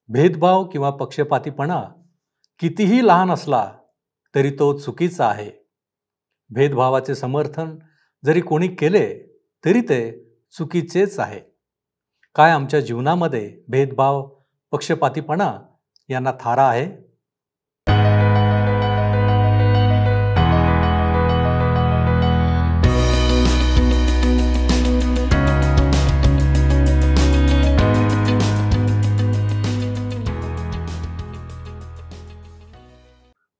भेदभाव किंवा पक्षपातीपणा कितीही लहान असला तरी तो चुकीचा आहे. भेदभावाचे समर्थन जरी कोणी केले तरी ते चुकीचेच आहे. काय आमच्या जीवनामध्ये भेदभाव, पक्षपातीपणा यांना थारा आहे?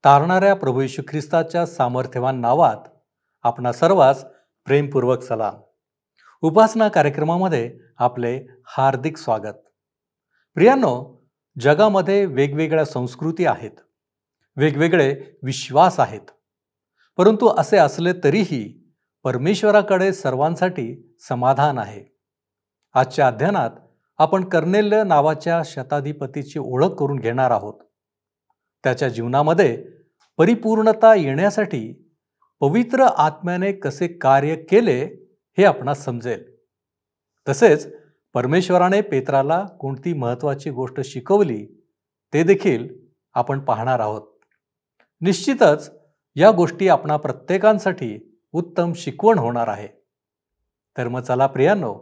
तारणाऱ्या प्रभू येशू ख्रिस्ताच्या सामर्थ्यवान नावात आपणा सर्वांस प्रेमपूर्वक सलाम. उपासना कार्यक्रमामध्ये आपले हार्दिक स्वागत. प्रियांनो, जगामध्ये वेगवेगळ्या संस्कृती आहेत, वेगवेगळे विश्वास आहेत. परंतु असे असले तरीही परमेश्वराकडे सर्वांसाठी समाधान आहे. आजच्या अध्ययनात आपण कर्नेल्य नावाच्या शताधिपतीची ओळख करून घेणार आहोत. त्याच्या जीवनामध्ये परिपूर्णता येण्यासाठी पवित्र आत्म्याने कसे कार्य केले हे आपणास समजेल. तसेच परमेश्वराने पेत्राला कोणती महत्त्वाची गोष्ट शिकवली ते देखील आपण पाहणार आहोत. निश्चितच या गोष्टी आपणा प्रत्येकांसाठी उत्तम शिकवण होणार आहे. तर मग चला प्रियांनो,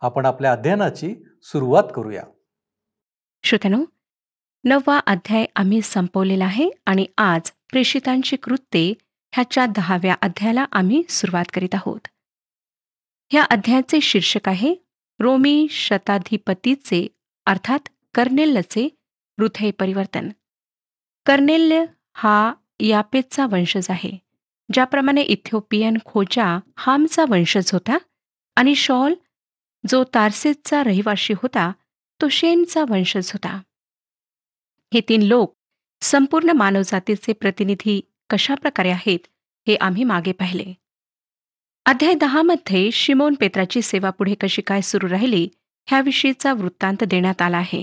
आपण आपल्या अध्ययनाची सुरुवात करूया. श्रोत्यानो, 9वा अध्याय आम्ही संपवलेला आहे आणि आज प्रेषितांची कृत्ये ह्याच्या 10व्या अध्यायाला आम्ही सुरुवात करीत आहोत. ह्या अध्यायाचे शीर्षक आहे रोमी शताधिपतीचे अर्थात कर्नेल्यचे हृदय परिवर्तन. कर्नेल्य हा यापेतचा वंशज आहे. ज्याप्रमाणे इथिओपियन खोजा हामचा वंशज होता आणि शॉल जो तार्सेसचा रहिवाशी होता तो शेमचा वंशज होता. हे 3 लोक संपूर्ण मानवजातीचे प्रतिनिधी कशा प्रकारे आहेत हे आम्ही मागे पाहिले. अध्याय 10 मध्ये शिमोन पेत्राची सेवा पुढे कशी काय सुरू राहिली ह्याविषयीचा वृत्तांत देण्यात आला आहे.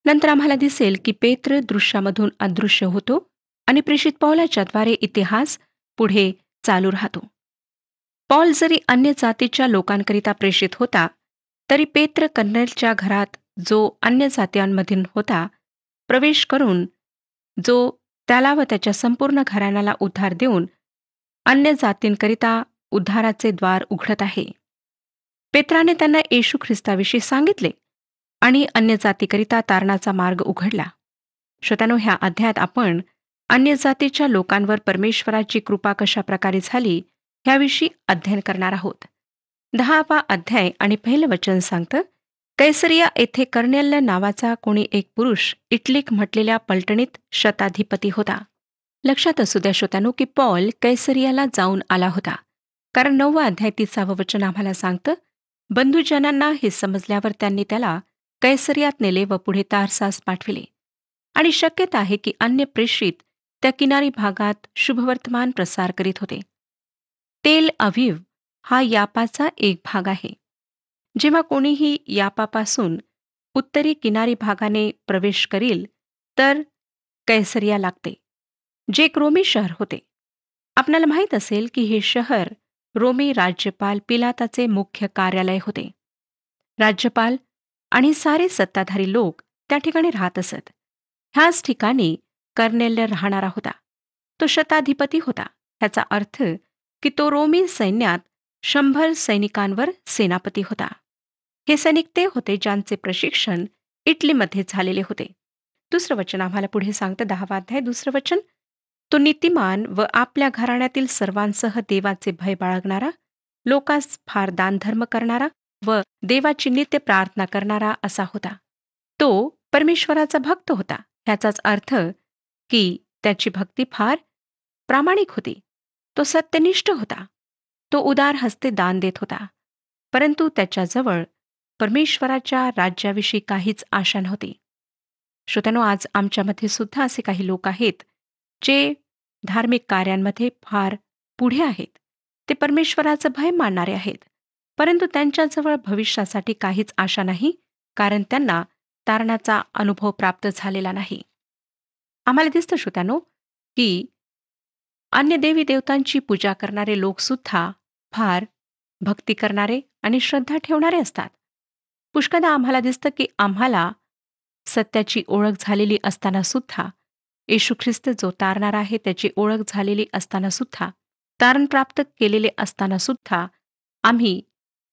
नंतर आम्हाला दिसेल की पेत्र दृश्यामधून अदृश्य होतो आणि प्रेषित पौलाच्या द्वारे इतिहास पुढे चालू राहतो. पौल जरी अन्य जातीच्या लोकांकरिता प्रेषित होता तरी पेत्र कर्नेलच्या घरात जो अन्य जातीयांमधील होता प्रवेश करून जो त्याला व त्याच्या संपूर्ण घराण्याला उद्धार देऊन अन्य जातींकरिता उद्धाराचे द्वार उघडत आहे. पेत्राने त्यांना येशू ख्रिस्ताविषयी सांगितले आणि अन्य जातीकरिता तारणाचा मार्ग उघडला. श्रोत्यानो, ह्या अध्यायात आपण अन्य जातीच्या लोकांवर परमेश्वराची कृपा कशा प्रकारे झाली ह्याविषयी अध्ययन करणार आहोत. 10वा अध्याय आणि पहिलं वचन सांगतं, कैसरिया येथे कर्नेल्य नावाचा कोणी एक पुरुष इटलीक म्हटलेल्या पलटणीत शताधिपती होता. लक्षात असू द्या श्रोत्यानो की पौल कैसरियाला जाऊन आला होता, कारण 9वा अध्याय 30वे वचन आम्हाला सांगतं, बंधुजनांना हे समजल्यावर त्यांनी त्याला कैसरियात नेले व पुढे तार्सास पाठविले. आणि शक्यता आहे की अन्य प्रेषित त्या किनारी भागात शुभवर्तमान प्रसार करीत होते. तेल अविव हा यापाचा एक भाग आहे. जेव्हा कोणीही यापापासून उत्तरी किनारी भागाने प्रवेश करील तर कैसरिया लागते, जे एक रोमी शहर होते. आपणाला माहीत असेल की हे शहर रोमी राज्यपाल पिलाताचे मुख्य कार्यालय होते. राज्यपाल आणि सारे सत्ताधारी लोक त्या ठिकाणी राहत असत. ह्याच ठिकाणी कर्नेल्य राहणारा होता. तो शताधिपती होता. ह्याचा अर्थ की तो रोमी सैन्यात 100 सैनिकांवर सेनापती होता. हे सैनिक ते होते ज्यांचे प्रशिक्षण इटलीमध्ये झालेले होते. दुसरं वचन आम्हाला पुढे सांगतं, 10वा अध्याय 2रं वचन, तो नीतिमान व आपल्या घराण्यातील सर्वांसह देवाचे भय बाळगणारा, लोकांस फार दानधर्म करणारा व देवाची नित्य प्रार्थना करणारा असा होता. तो परमेश्वराचा भक्त होता. ह्याचाच अर्थ की त्याची भक्ती फार प्रामाणिक होती. तो सत्यनिष्ठ होता. तो उदार हस्ते दान देत होता. परंतु त्याच्याजवळ परमेश्वराच्या राज्याविषयी काहीच आशा नव्हती. श्रोत्यानो, आज आमच्यामध्ये सुद्धा असे काही लोक आहेत जे धार्मिक कार्यांमध्ये फार पुढे आहेत. ते परमेश्वराचं भय मानणारे आहेत, परंतु त्यांच्याजवळ भविष्यासाठी काहीच आशा नाही, कारण त्यांना तारणाचा अनुभव प्राप्त झालेला नाही. आम्हाला दिसतं श्रोत्यानो की अन्य देवी देवतांची पूजा करणारे लोकसुद्धा फार भक्ती करणारे आणि श्रद्धा ठेवणारे असतात. पुष्कळदा आम्हाला दिसतं की आम्हाला सत्याची ओळख झालेली असताना सुद्धा, येशू ख्रिस्त जो तारणारा आहे त्याची ओळख झालेली असताना सुद्धा, तारण प्राप्त केलेले असताना सुद्धा आम्ही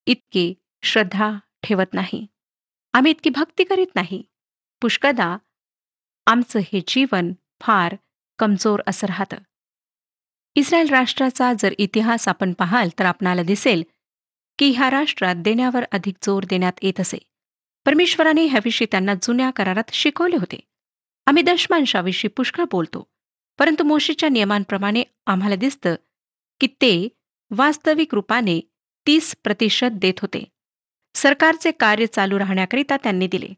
इतके श्रद्धा ठेवत नाही. आम्ही इतकी भक्ती करीत नाही. पुष्कळदा आमचं हे जीवन फार कमजोर असं राहतं. इस्रायल राष्ट्राचा जर इतिहास आपण पाहाल तर आपणाला दिसेल की ह्या राष्ट्रात देण्यावर अधिक जोर देण्यात येत असे. परमेश्वराने ह्याविषयी त्यांना जुन्या करारात शिकवले होते. आम्ही दशमांशाविषयी पुष्कळ बोलतो, परंतु मोशेच्या नियमांप्रमाणे आम्हाला दिसतं की ते वास्तविक रूपाने 30% देत होते. सरकारचे कार्य चालू राहण्याकरिता त्यांनी दिले.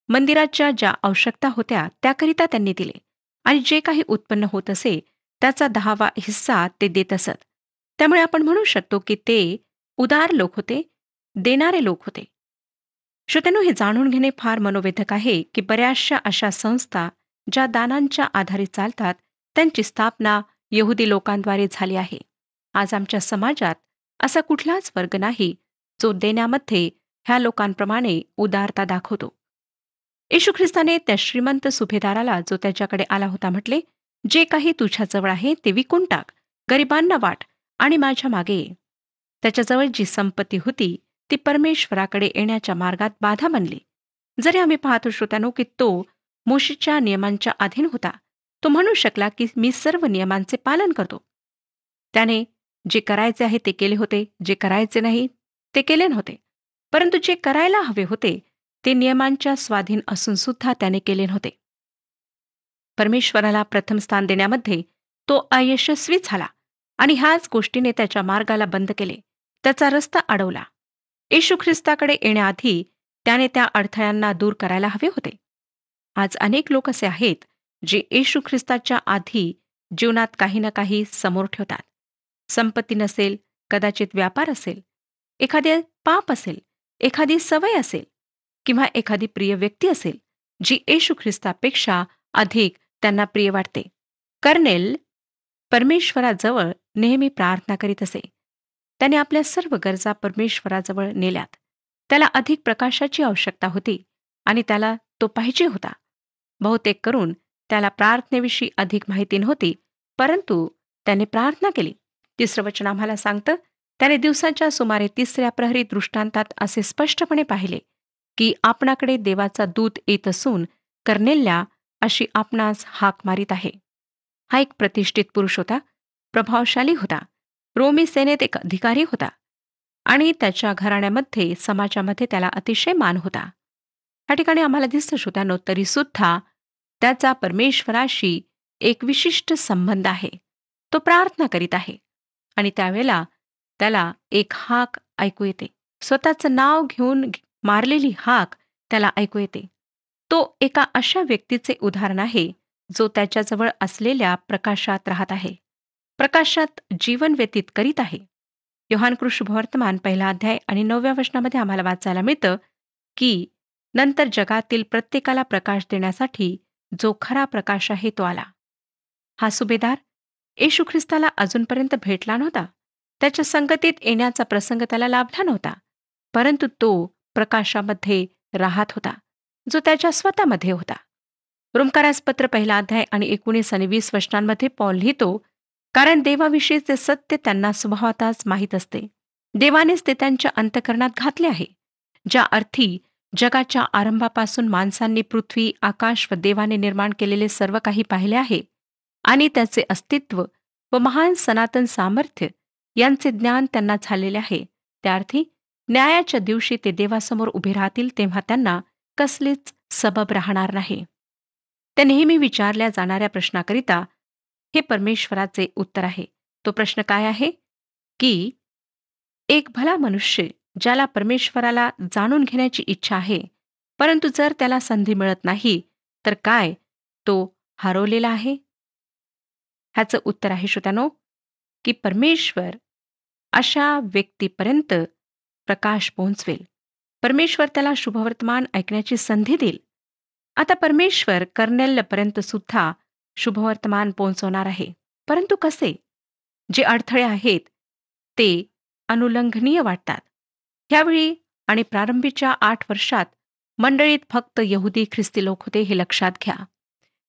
मंदिराच्या ज्या आवश्यकता होत्या त्याकरिता त्यांनी दिले आणि जे काही उत्पन्न होत असे त्याचा 10वा हिस्सा ते देत असत. त्यामुळे आपण म्हणू शकतो की ते उदार लोक होते, देणारे लोक होते. श्रोत्यांनो, हे जाणून घेणे फार मनोवेधक आहे की बऱ्याचशा अशा संस्था ज्या दानांच्या आधारे चालतात त्यांची स्थापना यहुदी लोकांद्वारे झाली आहे. आज आमच्या समाजात असा कुठलाच वर्ग नाही जो देण्यामध्ये ह्या लोकांप्रमाणे उदारता दाखवतो. येशू ख्रिस्ताने त्या श्रीमंत सुभेदाराला जो त्याच्याकडे आला होता म्हटले, जे काही तुझ्याजवळ आहे ते विकून टाक, गरिबांना वाट आणि माझ्या मागे ये. त्याच्याजवळ जी संपत्ती होती ती परमेश्वराकडे येण्याच्या मार्गात बाधा बनली. जरी आम्ही पाहतो श्रोत्यानो की तो मोशेच्या नियमांच्या अधीन होता, तो म्हणू शकला की मी सर्व नियमांचे पालन करतो. त्याने जे करायचे आहे ते केले होते, जे करायचे नाही ते केले नव्हते. परंतु जे करायला हवे होते ते नियमांच्या स्वाधीन असून सुद्धा त्याने केले नव्हते. परमेश्वराला प्रथम स्थान देण्यामध्ये तो अयशस्वी झाला आणि ह्याच गोष्टीने त्याच्या मार्गाला बंद केले, त्याचा रस्ता अडवला. येशू ख्रिस्ताकडे येण्याआधी त्याने त्या अडथळ्यांना दूर करायला हवे होते. आज अनेक लोक असे आहेत जे येशू ख्रिस्ताच्या आधी जीवनात काही ना काही समोर ठेवतात. संपत्ती नसेल, कदाचित व्यापार असेल, एखादे पाप असेल, एखादी सवय असेल किंवा एखादी प्रिय व्यक्ती असेल जी येशू ख्रिस्तापेक्षा अधिक त्यांना प्रिय वाटते. कर्नेल परमेश्वराजवळ नेहमी प्रार्थना करीत असे. त्याने आपल्या सर्व गरजा परमेश्वराजवळ नेल्यात. त्याला अधिक प्रकाशाची आवश्यकता होती आणि त्याला तो पाहिजे होता. बहुतेक करून त्याला प्रार्थनेविषयी अधिक माहिती नव्हती, परंतु त्याने प्रार्थना केली. 3रं वचन आम्हाला सांगतं, त्याने दिवसाच्या सुमारे 3ऱ्या प्रहरी दृष्टांतात असे स्पष्टपणे पाहिले की आपणाकडे देवाचा दूत येत असून कर्नेल्या अशी आपणास हाक मारित आहे. हा एक प्रतिष्ठित पुरुष होता, प्रभावशाली होता, रोमी सेनेत एक अधिकारी होता आणि त्याच्या घराण्यामध्ये समाजामध्ये त्याला अतिशय मान होता. या ठिकाणी आम्हाला दिसतं श्रोत्यांनो, तरी सुद्धा त्याचा परमेश्वराशी एक विशिष्ट संबंध आहे. तो प्रार्थना करीत आहे आणि त्यावेळेला त्याला एक हाक ऐकू येते. स्वतःचं नाव घेऊन मारलेली हाक त्याला ऐकू येते. तो एका अशा व्यक्तीचे उदाहरण आहे जो त्याच्याजवळ असलेल्या प्रकाशात राहत आहे, प्रकाशात जीवन व्यतीत करीत आहे. योहान शुभवर्तमान 1 अध्याय आणि 9व्या वचनामध्ये आम्हाला वाचायला मिळतं की नंतर जगातील प्रत्येकाला प्रकाश देण्यासाठी जो खरा प्रकाश आहे तो आला. हा सुभेदार येशू ख्रिस्ताला अजूनपर्यंत भेटला नव्हता. त्याच्या संगतीत येण्याचा प्रसंग त्याला लाभला नव्हता, परंतु तो प्रकाशामध्ये राहत होता जो त्याच्या स्वतःमध्ये होता. रोमकारास पत्र 1 अध्याय आणि 19 आणि 20 वचनांमध्ये पौल लिहितो, कारण देवाविषयीचे सत्य त्यांना स्वभावतःच माहीत असते. देवानेच ते त्यांच्या अंतःकरणात घातले आहे. ज्या अर्थी जगाच्या आरंभापासून माणसांनी पृथ्वी, आकाश व देवाने निर्माण केलेले सर्व काही पाहिले आहे आणि त्याचे अस्तित्व व महान सनातन सामर्थ्य यांचे ज्ञान त्यांना झालेले आहे, त्या अर्थी न्यायाच्या दिवशी ते देवासमोर उभे राहतील तेव्हा त्यांना कसलीच सबब राहणार नाही. त्या नेहमी विचारल्या जाणाऱ्या प्रश्नाकरिता हे परमेश्वराचे उत्तर आहे. तो प्रश्न काय आहे की एक भला मनुष्य ज्याला परमेश्वराला जाणून घेण्याची इच्छा आहे, परंतु जर त्याला संधी मिळत नाही तर काय तो हरवलेला आहे? ह्याचं उत्तर आहे श्रोत्यानो की परमेश्वर अशा व्यक्तीपर्यंत प्रकाश पोहोचवेल. परमेश्वर त्याला शुभवर्तमान ऐकण्याची संधी देईल. आता परमेश्वर कर्नेलपर्यंत सुद्धा शुभवर्तमान पोहोचवणार आहे, परंतु कसे? जे अडथळे आहेत ते अनुल्लंघनीय वाटतात. ह्यावेळी आणि प्रारंभीच्या 8 वर्षात मंडळीत फक्त यहुदी ख्रिस्ती लोक होते हे लक्षात घ्या.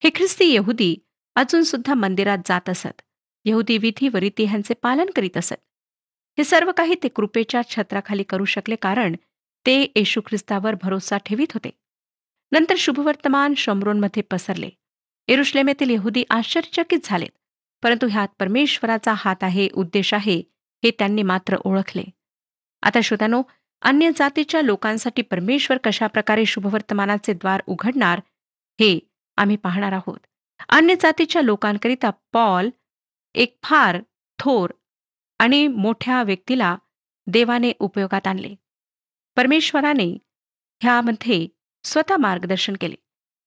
हे ख्रिस्ती यहुदी अजून सुद्धा मंदिरात जात असत. यहुदी विधी व रीती ह्यांचे पालन करीत असत. हे सर्व काही ते कृपेच्या छत्राखाली करू शकले कारण ते येशू ख्रिस्तावर भरोसा ठेवीत होते. नंतर शुभवर्तमान शमरोनमध्ये पसरले. येरुशलेमेतील यहुदी आश्चर्यचकित झालेत, परंतु ह्यात परमेश्वराचा हात आहे, उद्देश आहे, हे त्यांनी मात्र ओळखले. आता श्रोत्यानो, अन्य जातीच्या लोकांसाठी परमेश्वर कशाप्रकारे शुभवर्तमानाचे द्वार उघडणार हे आम्ही पाहणार आहोत. अन्य जातीच्या लोकांकरिता पॉल एक फार थोर आणि मोठ्या व्यक्तीला देवाने उपयोगात आणले. परमेश्वराने ह्यामध्ये स्वतः मार्गदर्शन केले.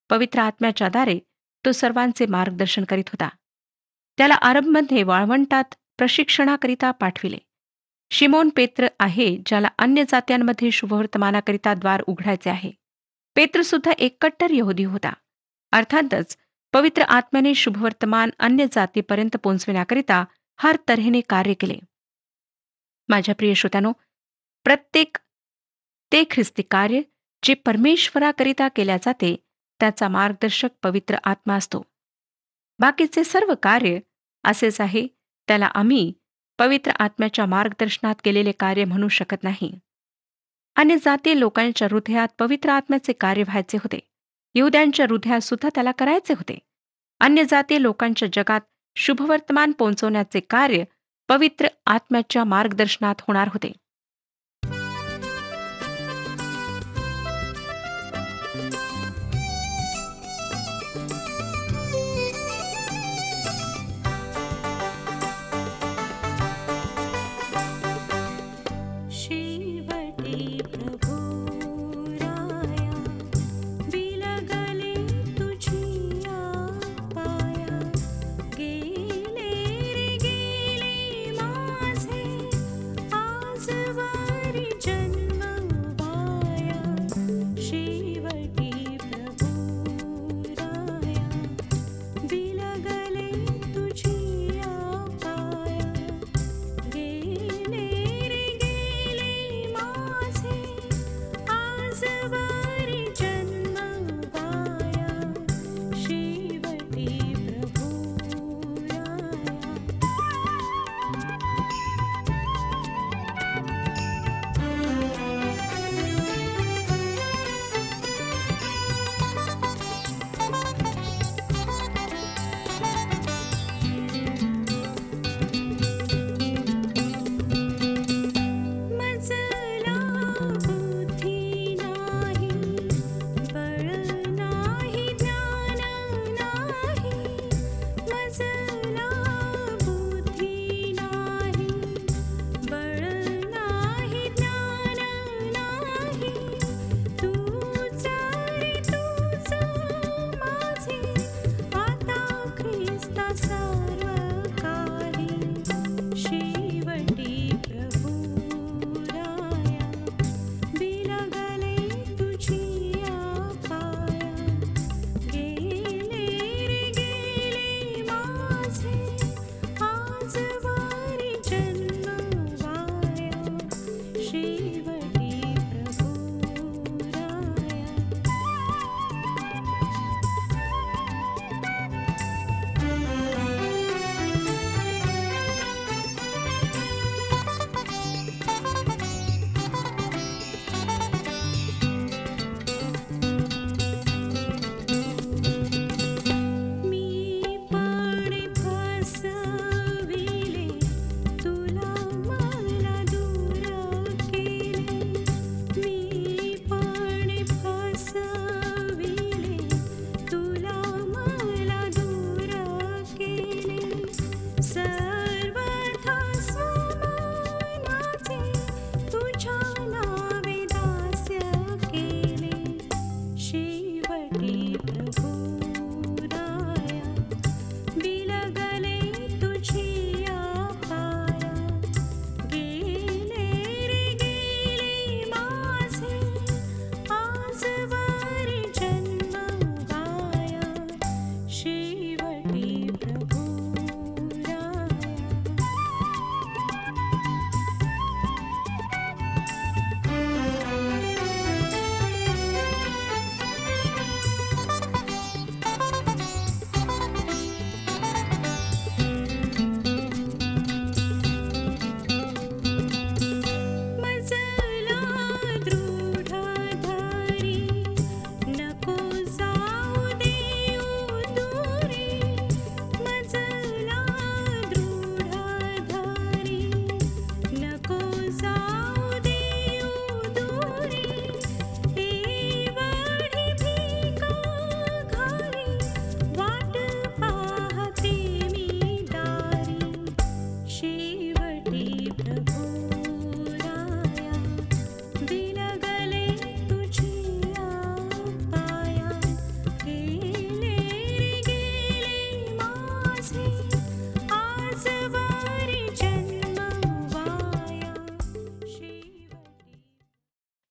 पवित्र आत्म्याच्या द्वारे तो सर्वांचे मार्गदर्शन करीत होता. त्याला अरबमध्ये वाळवंटात प्रशिक्षणाकरिता पाठविले. शिमोन पेत्र आहे ज्याला अन्य जात्यांमध्ये शुभवर्तमानाकरिता द्वार उघडायचे आहे. पेत्र सुद्धा एक कट्टर यहुदी होता. अर्थातच पवित्र आत्म्याने शुभवर्तमान अन्य जातीपर्यंत पोहोचविण्याकरिता हर तऱ्हेने कार्य केले. माझ्या प्रिय श्रोत्यानो, प्रत्येक ते ख्रिस्ती कार्य जे परमेश्वराकरिता केल्या जाते त्याचा मार्गदर्शक पवित्र आत्मा असतो. बाकीचे सर्व कार्य असेच आहे, त्याला आम्ही पवित्र आत्म्याच्या मार्गदर्शनात केलेले कार्य म्हणू शकत नाही. अन्य जातीय लोकांच्या हृदयात पवित्र आत्म्याचे कार्य व्हायचे होते. यहुद्यांच्या हृदयात सुद्धा त्याला करायचे होते. अन्य जातीय लोकांच्या जगात शुभवर्तमान पोहोचवण्याचे कार्य पवित्र आत्म्याच्या मार्गदर्शनात होणार होते.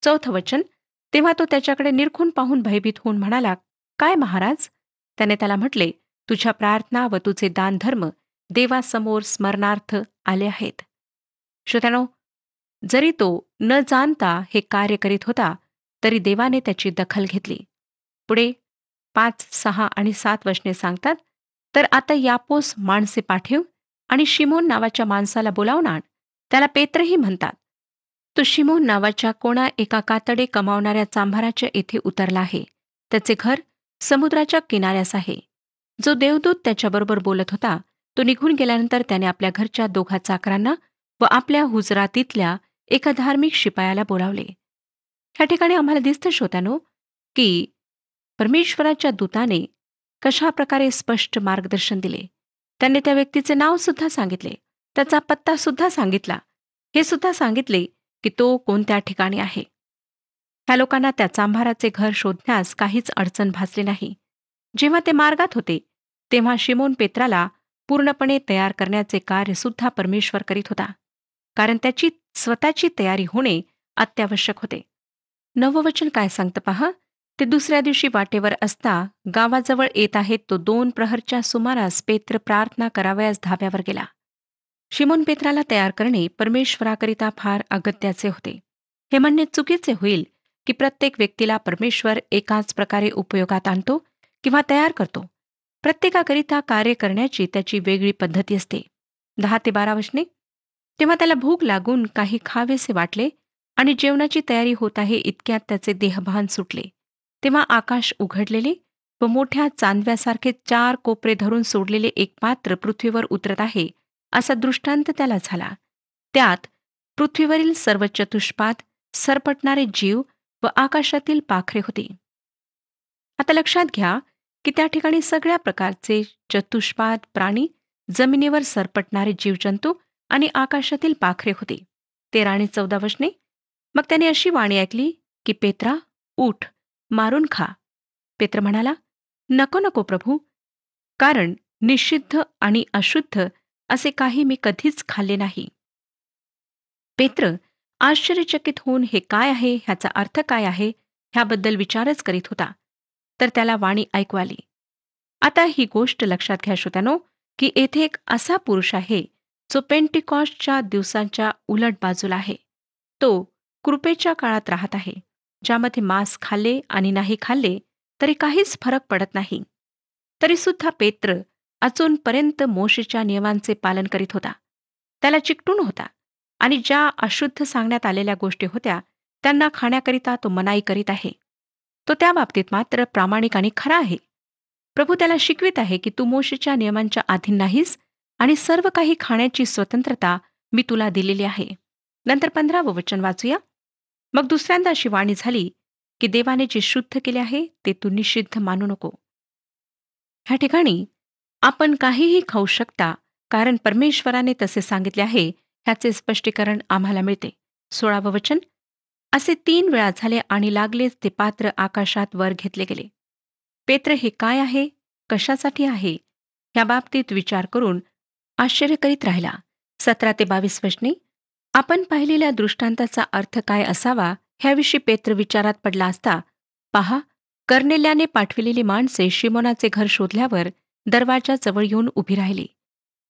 4थं वचन, तेव्हा तो त्याच्याकडे निरखून पाहून भयभीत होऊन म्हणाला, काय महाराज? त्याने त्याला म्हटले, तुझ्या प्रार्थना व तुझे दानधर्म देवासमोर स्मरणार्थ आले आहेत. श्रोत्यानो, जरी तो न जाणता हे कार्य करीत होता, तरी देवाने त्याची दखल घेतली. पुढे 5, 6 आणि 7 वचने सांगतात, तर आता यापोस माणसे पाठव आणि शिमोन नावाच्या माणसाला बोलावून आण. त्याला पेत्रही म्हणतात. तो शिमोन नावाच्या कोणा एका कातडे कमावणाऱ्या चांभाराच्या येथे उतरला आहे. त्याचे घर समुद्राच्या किनाऱ्यास आहे. जो देवदूत त्याच्याबरोबर बोलत होता, तो निघून गेल्यानंतर त्याने आपल्या घरच्या 2 चाकरांना व आपल्या हुजरातीतल्या एका धार्मिक शिपायाला बोलावले. ह्या ठिकाणी आम्हाला दिसतं श्रोत्यानो, की परमेश्वराच्या दूताने कशा प्रकारे स्पष्ट मार्गदर्शन दिले. त्यांनी त्या व्यक्तीचे नाव सुद्धा सांगितले, त्याचा पत्ता सुद्धा सांगितला, हे सुद्धा सांगितले की तो कोणत्या ठिकाणी आहे. ह्या लोकांना त्या चांभाराचे घर शोधण्यास काहीच अडचण भासली नाही. जेव्हा ते मार्गात होते, तेव्हा शिमोन पेत्राला पूर्णपणे तयार करण्याचे कार्य सुद्धा परमेश्वर करीत होता, कारण त्याची स्वतःची तयारी होणे अत्यावश्यक होते. 9वं वचन काय सांगतं पहा, ते दुसऱ्या दिवशी वाटेवर असता गावाजवळ येत आहेत तो 2 प्रहरच्या सुमारास पेत्र प्रार्थना करावयास धाब्यावर गेला. शिमोन पेत्राला तयार करणे परमेश्वराकरिता फार अगत्याचे होते. हे म्हणणे चुकीचे होईल की प्रत्येक व्यक्तीला परमेश्वर एकाच प्रकारे उपयोगात आणतो किंवा तयार करतो. प्रत्येकाकरिता कार्य करण्याची त्याची वेगळी पद्धती असते. 10 ते 12 वचने, तेव्हा त्याला भूक लागून काही खावेसे वाटले आणि जेवणाची तयारी होत आहे इतक्यात त्याचे देहभान सुटले. तेव्हा आकाश उघडलेले व मोठ्या चांदव्यासारखे 4 कोपरे धरून सोडलेले एक पात्र पृथ्वीवर उतरत आहे असा दृष्टांत त्याला झाला. त्यात पृथ्वीवरील सर्व चतुष्पाद, सरपटणारे जीव व आकाशातील पाखरे होती. आता लक्षात घ्या की त्या ठिकाणी सगळ्या प्रकारचे चतुष्पाद प्राणी, जमिनीवर सरपटणारे जीवजंतू आणि आकाशातील पाखरे होते. 13 आणि 14 वचने, मग त्याने अशी वाणी ऐकली की पेत्रा, उठ, मारून खा. पेत्र म्हणाला, नको नको प्रभू, कारण निषिद्ध आणि अशुद्ध असे काही मी कधीच खाल्ले नाही. पेत्र आश्चर्यचकित होऊन हे काय आहे, ह्याचा अर्थ काय आहे, ह्याबद्दल विचारच करीत होता. तर त्याला वाणी ऐकू आली. आता ही गोष्ट लक्षात घ्या श्रोत्यानो, की येथे एक असा पुरुष आहे जो पेंटिकॉस्टच्या दिवसांच्या उलट बाजूला आहे. तो कृपेच्या काळात राहत आहे, ज्यामध्ये मांस खाल्ले आणि नाही खाल्ले तरी काहीच फरक पडत नाही. तरीसुद्धा पेत्र अजूनपर्यंत मोशेच्या नियमांचे पालन करीत होता. त्याला चिकटून होता आणि ज्या अशुद्ध सांगण्यात आलेल्या गोष्टी होत्या त्यांना खाण्याकरिता तो मनाई करीत आहे. तो त्या बाबतीत मात्र प्रामाणिक आणि खरा आहे. प्रभू त्याला शिकवित आहे की तू मोशेच्या नियमांच्या अधीन नाहीस आणि सर्व काही खाण्याची स्वतंत्रता मी तुला दिलेली आहे. नंतर 15वं वचन वाचूया. मग दुसऱ्यांदा अशी वाणी झाली की देवाने जे शुद्ध केले आहे ते तू निषिद्ध मानू नको. ह्या ठिकाणी आपण काहीही खाऊ शकता, कारण परमेश्वराने तसे सांगितले आहे, ह्याचे स्पष्टीकरण आम्हाला मिळते. 16वं वचन, असे 3 वेळा झाले आणि लागलेच ते पात्र आकाशात वर घेतले गेले. पेत्र हे काय आहे, कशासाठी आहे, या बाबतीत विचार करून आश्चर्य करीत राहिला. 17 ते 22 वचने, आपण पाहिलेल्या दृष्टांताचा अर्थ काय असावा ह्याविषयी पेत्र विचारात पडला असता, पहा, कर्नेल्याने पाठविलेली माणसे शिमोनाचे घर शोधल्यावर दरवाजाजवळ येऊन उभी राहिली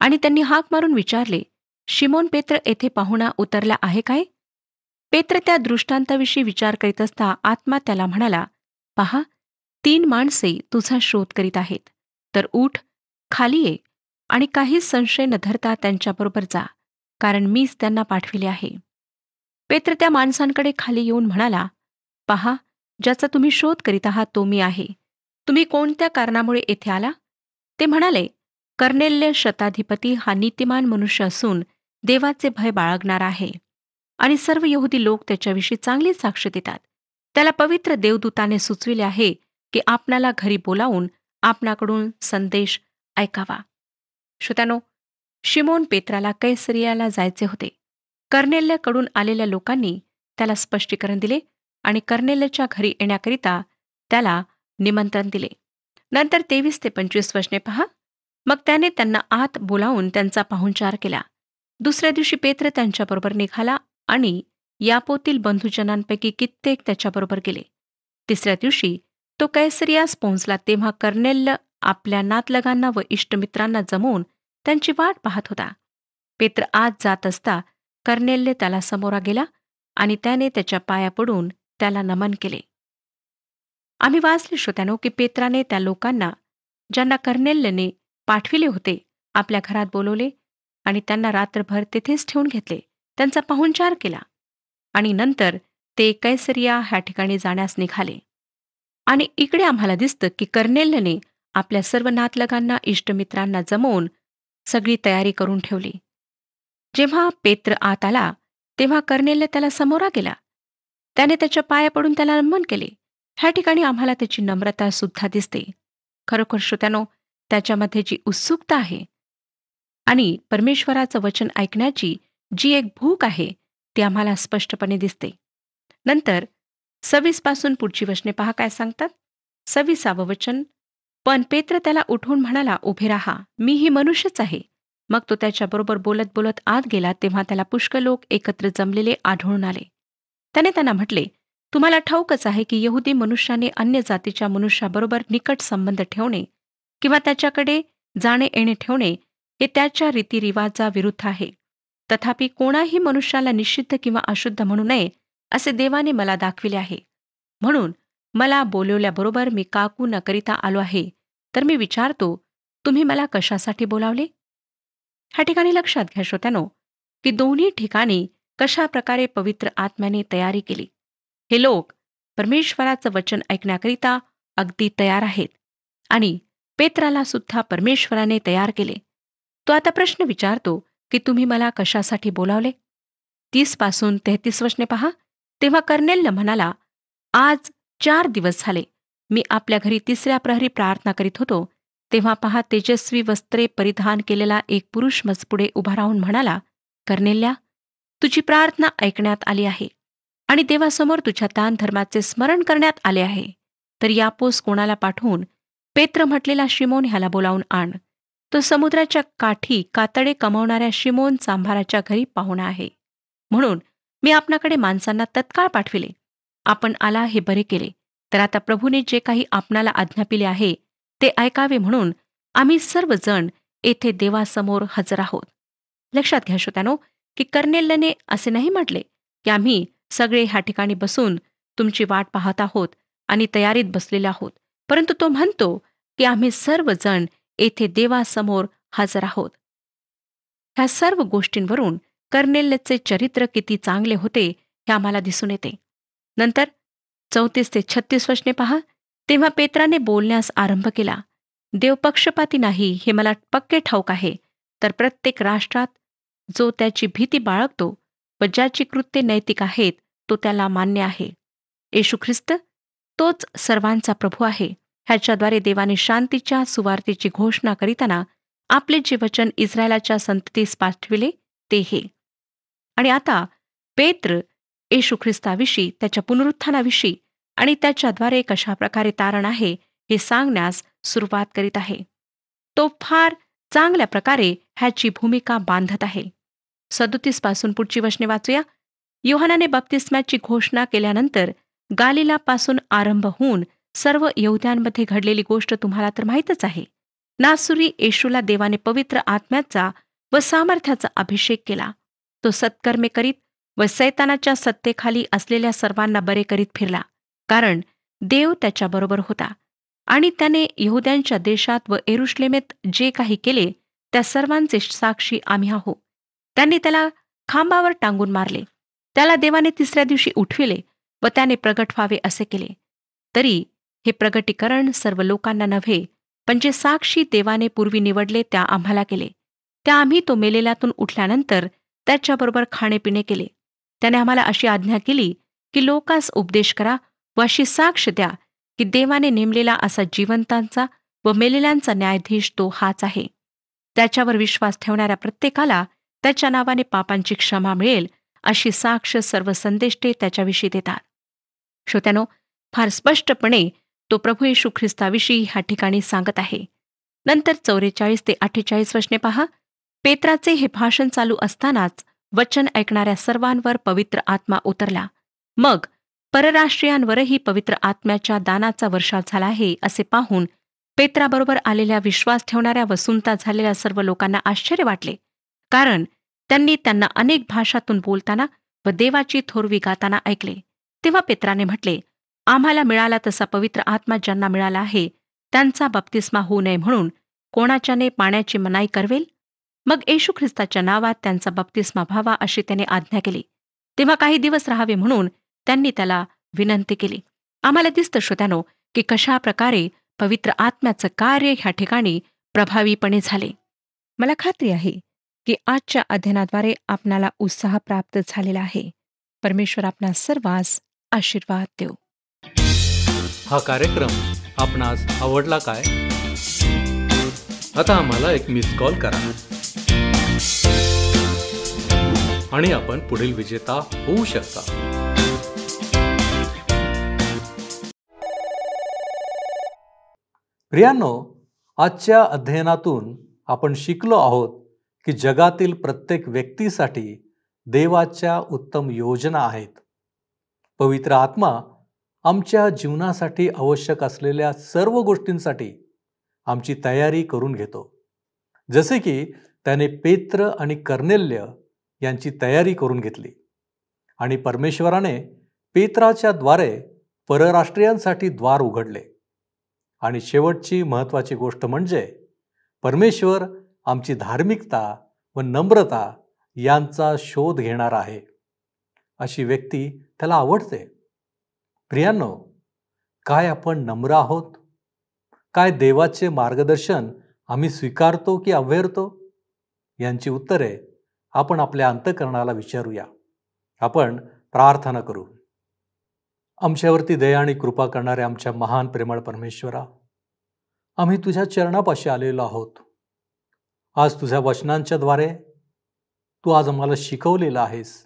आणि त्यांनी हाक मारून विचारले, शिमोन पेत्र येथे पाहुणा उतरला आहे काय? पेत्र त्या दृष्टांताविषयी विचार करीत असता आत्मा त्याला म्हणाला, पहा, 3 माणसे तुझा शोध करीत आहेत, तर उठ, खाली ये आणि काहीच संशय न धरता त्यांच्याबरोबर जा, कारण मीच त्यांना पाठविले आहे. पेत्र त्या माणसांकडे खाली येऊन म्हणाला, पहा, ज्याचा तुम्ही शोध करीत आहात तो मी आहे. तुम्ही कोणत्या कारणामुळे येथे आला? ते म्हणाले, कर्नेल्य शताधिपती हा नीतिमान मनुष्य असून देवाचे भय बाळगणारा आहे आणि सर्व यहुदी लोक त्याच्याविषयी चांगली साक्ष देतात. त्याला पवित्र देवदूताने सुचविले आहे की आपणाला घरी बोलावून आपणाकडून संदेश ऐकावा. श्रोत्यानो, शिमोन पेत्राला कैसरियाला जायचे होते. कर्नेल्यकडून आलेल्या लोकांनी त्याला स्पष्टीकरण दिले आणि कर्नेल्यच्या घरी येण्याकरिता त्याला निमंत्रण दिले. नंतर 23 ते 25 वचने पहा. मग त्याने त्यांना आत बोलावून त्यांचा पाहुणचार केला. दुसऱ्या दिवशी पेत्र त्यांच्याबरोबर निघाला आणि यापोतील बंधुजनांपैकी कित्येक त्याच्याबरोबर गेले. तिसऱ्या दिवशी तो कैसरियास पोहोचला तेव्हा कर्नेल्य आपल्या नातलगांना व इष्टमित्रांना जमवून त्यांची वाट पाहत होता. पेत्र आत जात असता कर्नेल्य त्याला समोरा गेला आणि त्याने त्याच्या पाया पडून त्याला नमन केले. आम्ही वाचले श्रोत्यानो की पेत्राने त्या लोकांना ज्यांना कर्नेल्यने पाठविले होते आपल्या घरात बोलवले आणि त्यांना रात्रभर तेथेच ठेवून घेतले. त्यांचा पाहुणचार केला आणि नंतर ते कैसरिया ह्या ठिकाणी जाण्यास निघाले. आणि इकडे आम्हाला दिसतं की कर्नेल्यने आपल्या सर्व नातलगांना इष्टमित्रांना जमवून सगळी तयारी करून ठेवली. जेव्हा पेत्र आत आला तेव्हा कर्नेल्य त्याला समोरा गेला. त्याने त्याच्या पाया पडून त्याला नमन केले. ह्या ठिकाणी आम्हाला त्याची नम्रता सुद्धा दिसते. खरोखर श्रोत्यानो, त्याच्यामध्ये जी उत्सुकता आहे आणि परमेश्वराचं वचन ऐकण्याची जी एक भूक आहे ती आम्हाला स्पष्टपणे दिसते. नंतर 26 पासून पुढची वचने पहा काय सांगतात. 26वे वचन, पण पेत्र त्याला उठवून म्हणाला, उभे राहा, मीही मनुष्यच आहे. मग तो त्याच्याबरोबर बोलत बोलत आत गेला तेव्हा त्याला पुष्कळ लोक एकत्र जमलेले आढळून आले. त्याने त्यांना म्हटले, तुम्हाला ठाऊकच आहे की यहुदी मनुष्याने अन्य जातीच्या मनुष्याबरोबर निकट संबंध ठेवणे किंवा त्याच्याकडे जाणे येणे ठेवणे हे त्याच्या रीतिरिवाजा विरुद्ध आहे. तथापि कोणाही मनुष्याला निषिद्ध किंवा अशुद्ध म्हणू नये असे देवाने मला दाखविले आहे. म्हणून मला बोलवल्याबरोबर मी काकू न करिता आलो आहे. तर मी विचारतो, तुम्ही मला कशासाठी बोलावले? ह्या ठिकाणी लक्षात घ्या श्रोत्यानो की दोन्ही ठिकाणी कशा प्रकारे पवित्र आत्म्याने तयारी केली. हे लोक परमेश्वराचं वचन ऐकण्याकरिता अगदी तयार आहेत आणि पेत्राला सुद्धा परमेश्वराने तयार केले. तो आता प्रश्न विचारतो की तुम्ही मला कशासाठी बोलावले? 30 पासून 33 वचने पहा. तेव्हा कर्नेल्य म्हणाला, आज 4 दिवस झाले मी आपल्या घरी तिसऱ्या प्रहरी प्रार्थना करीत होतो. तेव्हा पहा, तेजस्वी वस्त्रे परिधान केलेला एक पुरुष मजपुढे उभा राहून म्हणाला, कर्नेल्या, तुझी प्रार्थना ऐकण्यात आली आहे आणि देवासमोर तुझ्या दानधर्माचे स्मरण करण्यात आले आहे. तर यापोस कोणाला पाठवून पेत्र म्हटलेला शिमोन ह्याला बोलावून आण. तो समुद्राच्या काठी कातडे कमावणाऱ्या शिमोन चांभाराच्या घरी पाहुणा आहे. म्हणून मी आपणाकडे माणसांना तत्काळ पाठविले. आपण आला हे बरे केले. तर आता प्रभूने जे काही आपणाला आज्ञापिले आहे ते ऐकावे म्हणून आम्ही सर्वजण येथे देवासमोर हजर आहोत. लक्षात घ्या श्रोत्यानो की कर्नेल्यने असे नाही म्हटले की आम्ही सगळे ह्या ठिकाणी बसून तुमची वाट पाहत आहोत आणि तयारीत बसलेले आहोत, परंतु तो म्हणतो की आम्ही सर्वजण येथे देवासमोर हजर आहोत. ह्या सर्व गोष्टींवरून कर्नेल्यचे चरित्र किती चांगले होते हे आम्हाला दिसून येते. नंतर 34 ते 36 वचने पहा. तेव्हा पेत्राने बोलण्यास आरंभ केला, देव पक्षपाती नाही हे मला पक्के ठाऊक आहे. तर प्रत्येक राष्ट्रात जो त्याची भीती बाळगतो व ज्याची कृत्ये नैतिक आहेत तो त्याला मान्य आहे. येशू ख्रिस्त तोच सर्वांचा प्रभू आहे. ह्याच्याद्वारे देवाने शांतीच्या सुवार्तेची घोषणा करीताना आपले जे वचन इस्रायलाच्या संततीस पाठविले ते हे. आणि आता पेत्र येशू ख्रिस्ताविषयी, त्याच्या पुनरुत्थानाविषयी आणि त्याच्याद्वारे कशा प्रकारे तारण आहे हे सांगण्यास सुरुवात करीत आहे. तो फार चांगल्या प्रकारे ह्याची भूमिका बांधत आहे. 37 पासून पुढची वचने वाचूया. योहानाने बप्तिस्म्याची घोषणा केल्यानंतर गालिलापासून आरंभ होऊन सर्व यहुद्यांमध्ये घडलेली गोष्ट तुम्हाला तर माहीतच आहे. नासुरी येशूला देवाने पवित्र आत्म्याचा व सामर्थ्याचा अभिषेक केला. तो सत्कर्मे करीत व सैतानाच्या सत्तेखाली असलेल्या सर्वांना बरे करीत फिरला, कारण देव त्याच्याबरोबर होता. आणि त्याने यहुद्यांच्या देशात व येरुशलेमेत जे काही केले त्या सर्वांचे साक्षी आम्ही आहोत. त्यांनी त्याला खांबावर टांगून मारले. त्याला देवाने तिसऱ्या दिवशी उठविले व त्याने प्रगट व्हावे असे केले. तरी हे प्रगटीकरण सर्व लोकांना नव्हे, पण जे साक्षी देवाने पूर्वी निवडले त्या आम्हाला केले. त्या आम्ही तो मेलेल्यातून उठल्यानंतर त्याच्याबरोबर खाणेपिणे केले. त्याने आम्हाला अशी आज्ञा केली की लोकांस उपदेश करा व अशी साक्ष द्या की देवाने नेमलेला असा जिवंतांचा व मेलेल्यांचा न्यायाधीश तो हाच आहे. त्याच्यावर विश्वास ठेवणाऱ्या प्रत्येकाला त्याच्या नावाने पापांची क्षमा मिळेल अशी साक्ष सर्व संदेष्टे त्याच्याविषयी देतात. श्रोत्यानो, फार स्पष्टपणे तो प्रभू येशू ख्रिस्ताविषयी ह्या ठिकाणी सांगत आहे. नंतर 44 ते 48 वचने पहा. पेत्राचे हे भाषण चालू असतानाच वचन ऐकणाऱ्या सर्वांवर पवित्र आत्मा उतरला. मग परराष्ट्रीयांवरही पवित्र आत्म्याच्या दानाचा वर्षाव झाला आहे असे पाहून पेत्राबरोबर आलेल्या विश्वास ठेवणाऱ्या व सुनता झालेल्या सर्व लोकांना आश्चर्य वाटले, कारण त्यांनी त्यांना अनेक भाषातून बोलताना व देवाची थोरवी गाताना ऐकले. तेव्हा पेत्राने म्हटले, आम्हाला मिळाला तसा पवित्र आत्मा ज्यांना मिळाला आहे त्यांचा बप्तिस्मा होऊ नये म्हणून कोणाच्याने पाण्याची मनाई करवेल? मग येशू ख्रिस्ताच्या नावात त्यांचा बप्तिस्मा व्हावा अशी त्याने आज्ञा केली. तेव्हा काही दिवस राहावे म्हणून त्यांनी त्याला विनंती केली. आम्हाला दिसतं श्रोत्यानो की कशा प्रकारे पवित्र आत्म्याचं कार्य ह्या ठिकाणी प्रभावीपणे झाले. मला खात्री आहे की आजच्या अध्ययनाद्वारे आपणाला उत्साह प्राप्त झालेला आहे. परमेश्वर आपणा सर्वांस आशीर्वाद देव. हा कार्यक्रम आपणास आवडला काय? आता आम्हाला एक मिस कॉल करा आणि आपण पुढील विजेता होऊ शकता. प्रियांनो, आजच्या अध्ययनातून आपण शिकलो आहोत की जगातील प्रत्येक व्यक्तीसाठी देवाच्या उत्तम योजना आहेत. पवित्र आत्मा आमच्या जीवनासाठी आवश्यक असलेल्या सर्व गोष्टींसाठी आमची तयारी करून घेतो. जसे की त्याने पेत्र आणि कर्नेल्य यांची तयारी करून घेतली आणि परमेश्वराने पेत्राच्या द्वारे परराष्ट्रीयांसाठी द्वार उघडले. आणि शेवटची महत्त्वाची गोष्ट म्हणजे परमेश्वर आमची धार्मिकता व नम्रता यांचा शोध घेणार आहे. अशी व्यक्ती त्याला आवडते. प्रियांनो, काय आपण नम्र आहोत? काय देवाचे मार्गदर्शन आम्ही स्वीकारतो की अव्हेरतो? यांची उत्तरे आपण आपल्या अंतःकरणाला विचारूया. आपण प्रार्थना करू. आमच्यावरती दया आणि कृपा करणारे आमच्या महान प्रेमळ परमेश्वरा, आम्ही तुझ्या चरणापाशी आलेलो आहोत. आज तुझ्या वचनांच्या द्वारे तू आज आम्हाला शिकवलेलं आहेस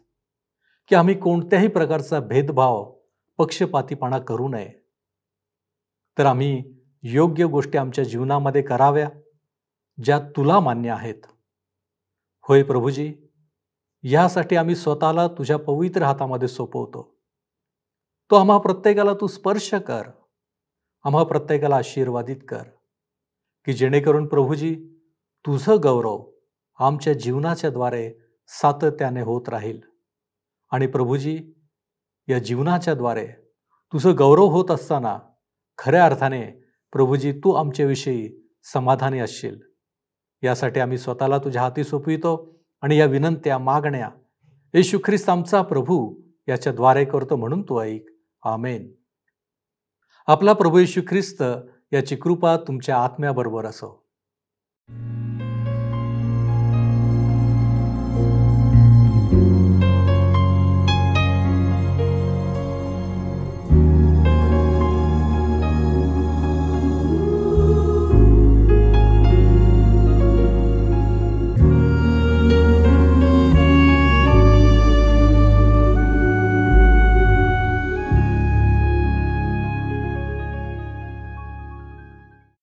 की आम्ही कोणत्याही प्रकारचा भेदभाव, पक्षपातीपणा करू नये, तर आम्ही योग्य गोष्टी आमच्या जीवनामध्ये कराव्या ज्या तुला मान्य आहेत. होय प्रभूजी, यासाठी आम्ही स्वतःला तुझ्या पवित्र हातामध्ये सोपवतो. तो आम्हा प्रत्येकाला तू स्पर्श कर, आम्हा प्रत्येकाला आशीर्वादित कर, की जेणेकरून प्रभूजी तुझं गौरव आमच्या जीवनाच्या द्वारे सातत्याने होत राहील. आणि प्रभूजी, या जीवनाच्या द्वारे तुझं गौरव होत असताना खऱ्या अर्थाने प्रभूजी तू आमच्याविषयी समाधानी असशील. यासाठी आम्ही स्वतःला तुझ्या हाती सोपवितो आणि या विनंत्या, मागण्या येशू ख्रिस्त आमचा प्रभू याच्या द्वारे करतो म्हणून तू ऐक. आमेन. आपला प्रभू येशू ख्रिस्त याची कृपा तुमच्या आत्म्याबरोबर असो.